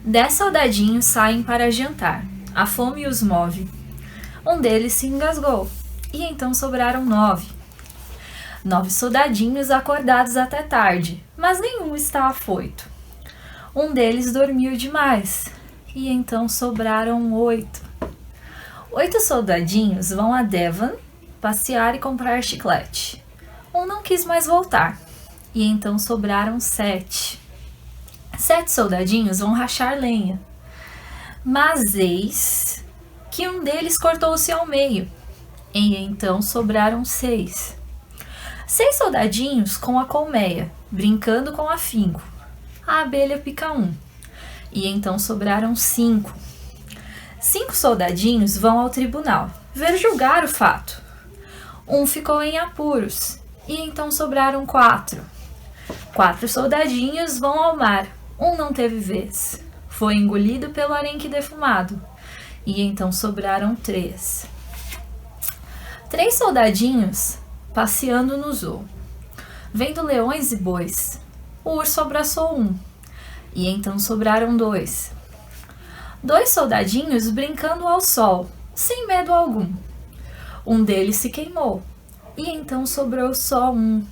10 soldadinhos saem para jantar. A fome os move. Um deles se engasgou, e então sobraram 9. 9 soldadinhos acordados até tarde, mas nenhum está afoito. Um deles dormiu demais, e então sobraram 8. 8 soldadinhos vão a Devon passear e comprar chiclete. Um não quis mais voltar, e então sobraram 7. 7 soldadinhos vão rachar lenha. Mas eis que um deles cortou-se ao meio, e então sobraram 6. 6 soldadinhos com a colmeia, brincando com afinco. A abelha pica um, e então sobraram 5. 5 soldadinhos vão ao tribunal, ver julgar o fato. Um ficou em apuros, e então sobraram 4. 4 soldadinhos vão ao mar, um não teve vez. Foi engolido pelo arenque defumado, e então sobraram 3. 3 soldadinhos passeando no zoo, vendo leões e bois. O urso abraçou um, e então sobraram 2. 2 soldadinhos brincando ao sol, sem medo algum. Um deles se queimou, e então sobrou só um.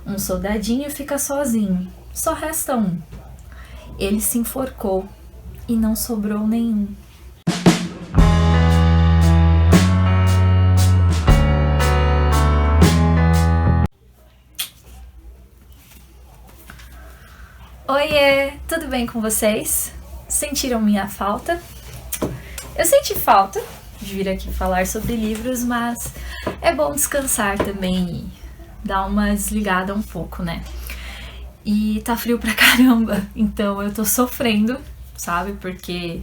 Um soldadinho fica sozinho, só resta um. Ele se enforcou, e não sobrou nenhum. Oiê, tudo bem com vocês? Sentiram minha falta? Eu senti falta de vir aqui falar sobre livros, mas é bom descansar também e dar uma desligada um pouco, né? E tá frio pra caramba, então eu tô sofrendo, sabe? Porque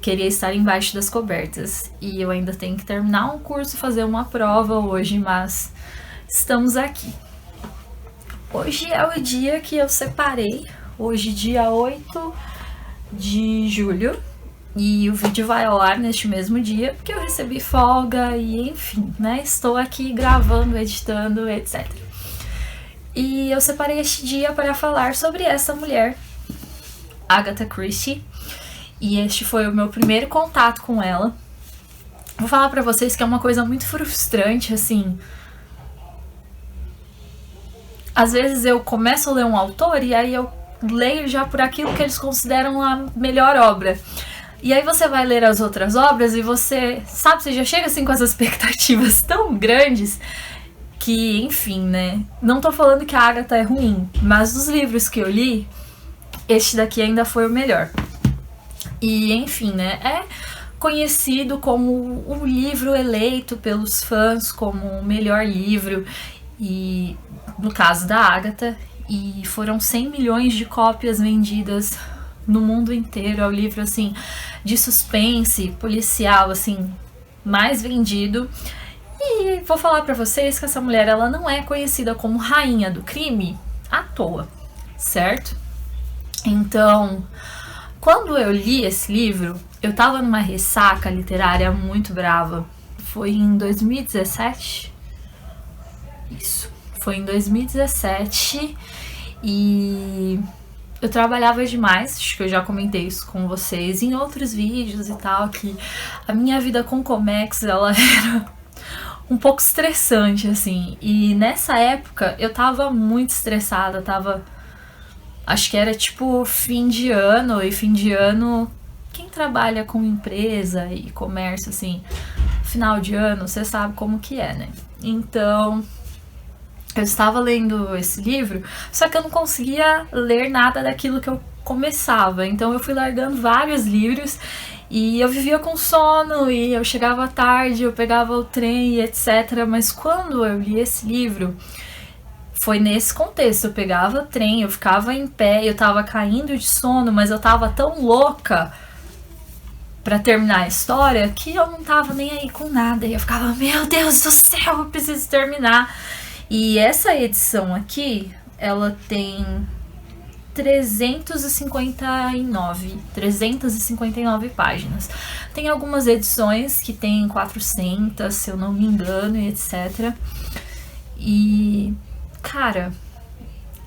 queria estar embaixo das cobertas e eu ainda tenho que terminar um curso, fazer uma prova hoje, mas estamos aqui. Hoje é o dia que eu separei, hoje dia 8 de julho, e o vídeo vai ao ar neste mesmo dia, porque eu recebi folga e enfim, né, estou aqui gravando, editando, etc. E eu separei este dia para falar sobre essa mulher, Agatha Christie, e este foi o meu primeiro contato com ela. Vou falar pra vocês que é uma coisa muito frustrante, assim. Às vezes eu começo a ler um autor e aí eu leio já por aquilo que eles consideram a melhor obra. E aí você vai ler as outras obras e você, sabe, você já chega assim com as expectativas tão grandes que, enfim, né? Não tô falando que a Agatha é ruim, mas dos livros que eu li, este daqui ainda foi o melhor. E, enfim, né? É conhecido como o livro eleito pelos fãs como o melhor livro, e no caso da Agatha, e foram 100 milhões de cópias vendidas no mundo inteiro. É o livro, assim, de suspense policial, assim, mais vendido. E vou falar pra vocês que essa mulher, ela não é conhecida como rainha do crime à toa, certo? Então, quando eu li esse livro, eu tava numa ressaca literária muito brava. Foi em 2017? Isso, foi em 2017 e eu trabalhava demais, acho que eu já comentei isso com vocês em outros vídeos e tal, que a minha vida com Comex, ela era um pouco estressante, assim, e nessa época eu tava muito estressada, acho que era tipo fim de ano, e fim de ano, quem trabalha com empresa e comércio, assim, final de ano, você sabe como que é, né? Então, eu estava lendo esse livro, só que eu não conseguia ler nada daquilo que eu começava, então eu fui largando vários livros e eu vivia com sono e eu chegava tarde, eu pegava o trem e etc. Mas quando eu li esse livro, foi nesse contexto, eu pegava o trem, eu ficava em pé, eu tava caindo de sono, mas eu tava tão louca pra terminar a história que eu não tava nem aí com nada, e eu ficava, meu Deus do céu, eu preciso terminar. E essa edição aqui, ela tem 359 páginas. Tem algumas edições que tem 400, se eu não me engano, e etc. E, cara,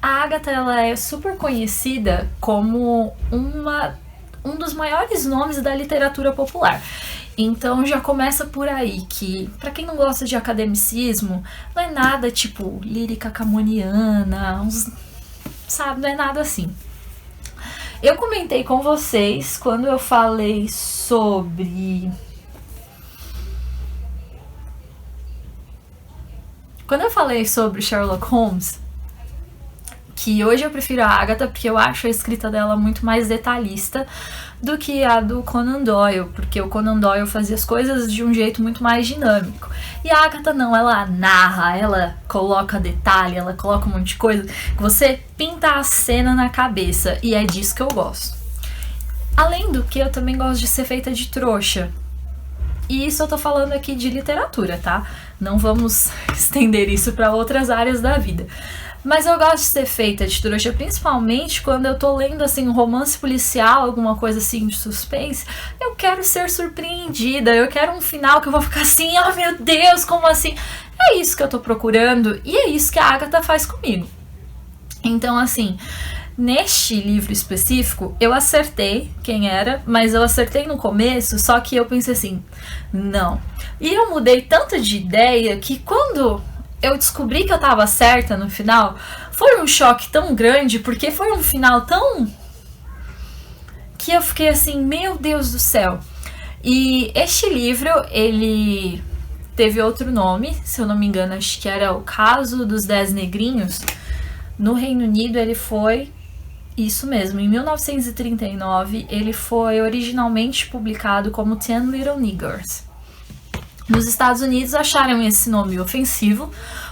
a Agatha, ela é super conhecida como um dos maiores nomes da literatura popular. Então já começa por aí, que pra quem não gosta de academicismo, não é nada tipo lírica camoniana, sabe, não é nada assim. Eu comentei com vocês quando eu falei sobre... Quando eu falei sobre Sherlock Holmes, que hoje eu prefiro a Agatha porque eu acho a escrita dela muito mais detalhista do que a do Conan Doyle, porque o Conan Doyle fazia as coisas de um jeito muito mais dinâmico. E a Agatha não, ela narra, ela coloca detalhe, ela coloca um monte de coisa, que você pinta a cena na cabeça, e é disso que eu gosto. Além do que, eu também gosto de ser feita de trouxa. E isso eu tô falando aqui de literatura, tá? Não vamos estender isso para outras áreas da vida. Mas eu gosto de ser feita de trouxa, principalmente quando eu tô lendo, assim, um romance policial, alguma coisa assim de suspense. Eu quero ser surpreendida, eu quero um final que eu vou ficar assim, oh meu Deus, como assim? É isso que eu tô procurando e é isso que a Agatha faz comigo. Então, assim, neste livro específico, eu acertei quem era, mas eu acertei no começo, só que eu pensei assim, não. E eu mudei tanto de ideia que quando eu descobri que eu tava certa no final, foi um choque tão grande, porque foi um final tão... que eu fiquei assim, meu Deus do céu. E este livro, ele teve outro nome, se eu não me engano, acho que era O Caso dos 10 Negrinhos. No Reino Unido ele foi... Isso mesmo, em 1939 ele foi originalmente publicado como 10 Little Niggers. Nos Estados Unidos acharam esse nome ofensivo,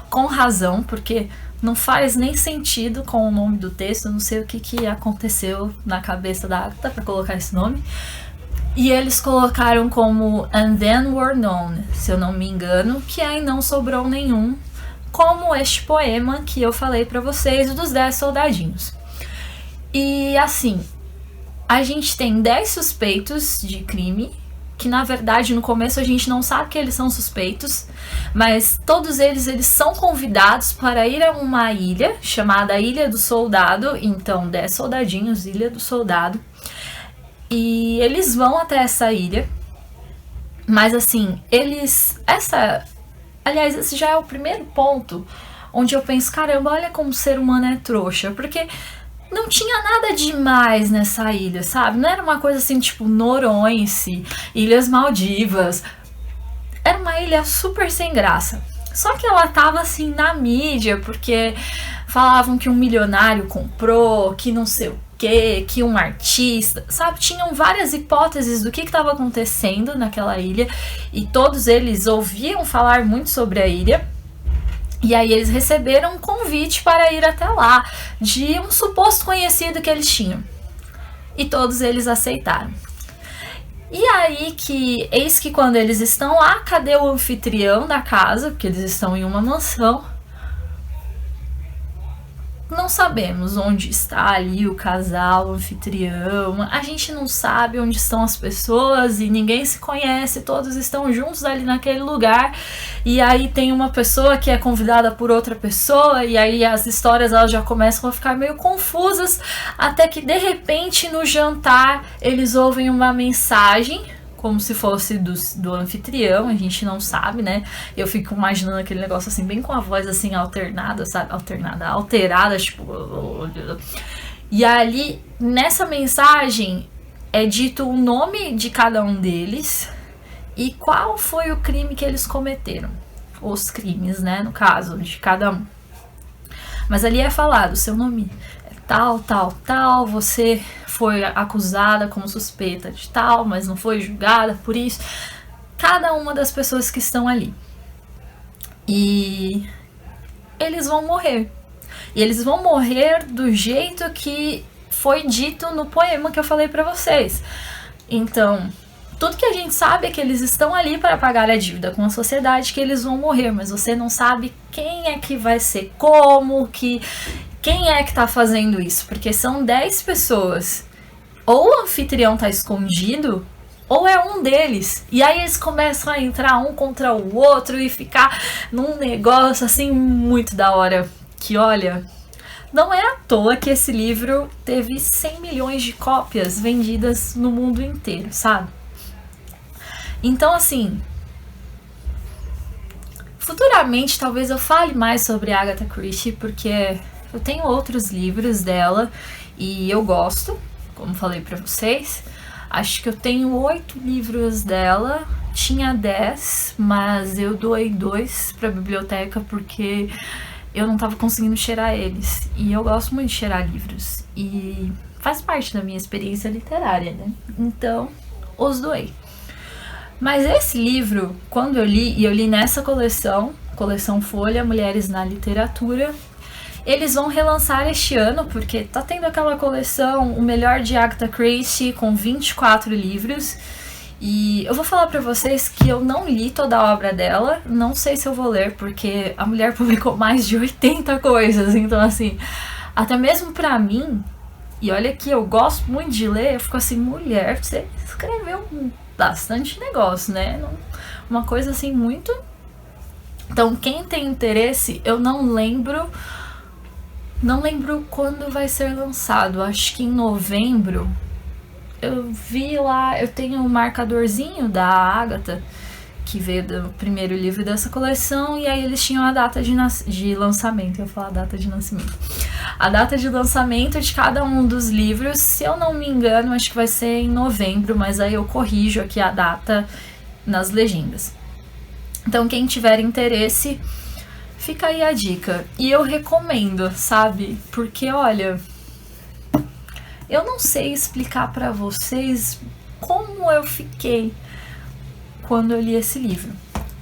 com razão, porque não faz nem sentido com o nome do texto, eu não sei o que aconteceu na cabeça da Agatha para colocar esse nome. E eles colocaram como And Then Were Known, se eu não me engano, que aí não sobrou nenhum, como este poema que eu falei para vocês, dos 10 soldadinhos. E assim, a gente tem 10 suspeitos de crime, que na verdade no começo a gente não sabe que eles são suspeitos, mas todos eles são convidados para ir a uma ilha chamada Ilha do Soldado, então 10 soldadinhos, Ilha do Soldado, e eles vão até essa ilha, mas assim, aliás, esse já é o primeiro ponto onde eu penso, caramba, olha como o ser humano é trouxa, porque não tinha nada demais nessa ilha, sabe? Não era uma coisa assim, tipo Noronha, Ilhas Maldivas. Era uma ilha super sem graça. Só que ela tava assim na mídia, porque falavam que um milionário comprou, que não sei o quê, que um artista, sabe? Tinham várias hipóteses do que estava acontecendo naquela ilha, e todos eles ouviam falar muito sobre a ilha. E aí eles receberam um convite para ir até lá, de um suposto conhecido que eles tinham. E todos eles aceitaram. E aí eis que quando eles estão lá, cadê o anfitrião da casa? Porque eles estão em uma mansão. Não sabemos onde está ali o casal, o anfitrião, a gente não sabe onde estão as pessoas e ninguém se conhece, todos estão juntos ali naquele lugar, e aí tem uma pessoa que é convidada por outra pessoa, e aí as histórias elas já começam a ficar meio confusas, até que de repente no jantar eles ouvem uma mensagem, como se fosse do anfitrião, a gente não sabe, né? Eu fico imaginando aquele negócio assim, bem com a voz assim alternada, sabe? Alterada, tipo... E ali, nessa mensagem, é dito o nome de cada um deles e qual foi o crime que eles cometeram. Os crimes, né? No caso, de cada um. Mas ali é falado, seu nome é tal, tal, tal, você foi acusada como suspeita de tal, mas não foi julgada por isso. Cada uma das pessoas que estão ali. E eles vão morrer. E eles vão morrer do jeito que foi dito no poema que eu falei pra vocês. Então, tudo que a gente sabe é que eles estão ali para pagar a dívida com a sociedade, que eles vão morrer, mas você não sabe quem é que vai ser, quem é que tá fazendo isso, porque são 10 pessoas. Ou o anfitrião tá escondido, ou é um deles. E aí eles começam a entrar um contra o outro e ficar num negócio assim muito da hora. Que olha, Não é à toa que esse livro teve 100 milhões de cópias vendidas no mundo inteiro, sabe? Então, assim, futuramente talvez eu fale mais sobre Agatha Christie, porque eu tenho outros livros dela e eu gosto, como falei pra vocês. Acho que eu tenho 8 livros dela, tinha 10, mas eu doei 2 pra biblioteca porque eu não tava conseguindo cheirar eles. E eu gosto muito de cheirar livros e faz parte da minha experiência literária, né? Então, os doei. Mas esse livro, quando eu li, e eu li nessa coleção Folha, Mulheres na Literatura, eles vão relançar este ano, porque tá tendo aquela coleção, o melhor de Agatha Christie, com 24 livros. E eu vou falar pra vocês que eu não li toda a obra dela, não sei se eu vou ler, porque a mulher publicou mais de 80 coisas, então assim, até mesmo pra mim, e olha que eu gosto muito de ler, eu fico assim, mulher, você escreveu bastante negócio, né? Uma coisa assim muito... Então, quem tem interesse, eu não lembro quando vai ser lançado, acho que em novembro. Eu vi lá, eu tenho um marcadorzinho da Agatha, que veio do primeiro livro dessa coleção, e aí eles tinham a data de lançamento, eu ia falar a data de nascimento. A data de lançamento de cada um dos livros, se eu não me engano, acho que vai ser em novembro, mas aí eu corrijo aqui a data nas legendas. Então, quem tiver interesse, fica aí a dica. E eu recomendo, sabe? Porque, olha... Eu não sei explicar pra vocês como eu fiquei quando eu li esse livro.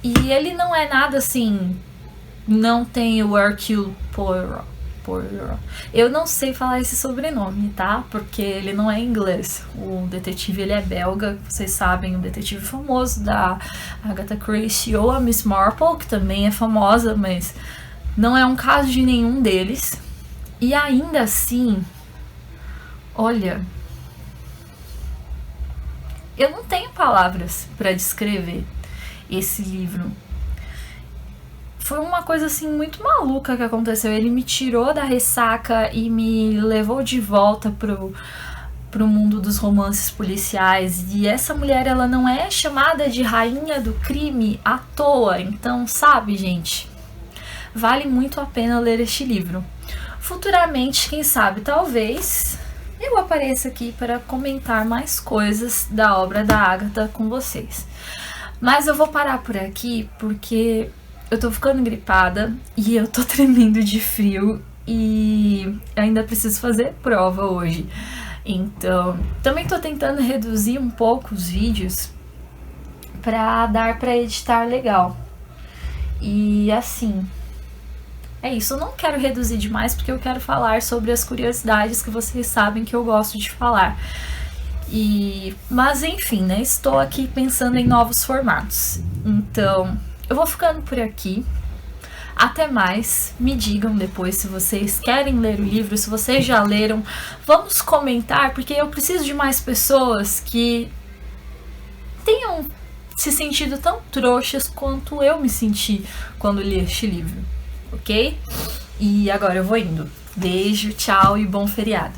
E ele não é nada assim, não tem o Hercule Poirot. Eu não sei falar esse sobrenome, tá? Porque ele não é inglês. O detetive, ele é belga, vocês sabem, o detetive famoso da Agatha Christie, ou a Miss Marple, que também é famosa, mas não é um caso de nenhum deles. E ainda assim... Olha, eu não tenho palavras para descrever esse livro. Foi uma coisa assim muito maluca que aconteceu. Ele me tirou da ressaca e me levou de volta pro mundo dos romances policiais. E essa mulher, ela não é chamada de rainha do crime à toa. Então, sabe, gente, vale muito a pena ler este livro. Futuramente, quem sabe, talvez... eu apareço aqui para comentar mais coisas da obra da Agatha com vocês. Mas eu vou parar por aqui porque eu tô ficando gripada e eu tô tremendo de frio e ainda preciso fazer prova hoje. Então, também tô tentando reduzir um pouco os vídeos para dar para editar legal. E assim... é isso, eu não quero reduzir demais porque eu quero falar sobre as curiosidades que vocês sabem que eu gosto de falar. Mas enfim, né, estou aqui pensando em novos formatos. Então, eu vou ficando por aqui. Até mais, me digam depois se vocês querem ler o livro, se vocês já leram. Vamos comentar, porque eu preciso de mais pessoas que tenham se sentido tão trouxas quanto eu me senti quando li este livro. Ok? E agora eu vou indo. Beijo, tchau e bom feriado.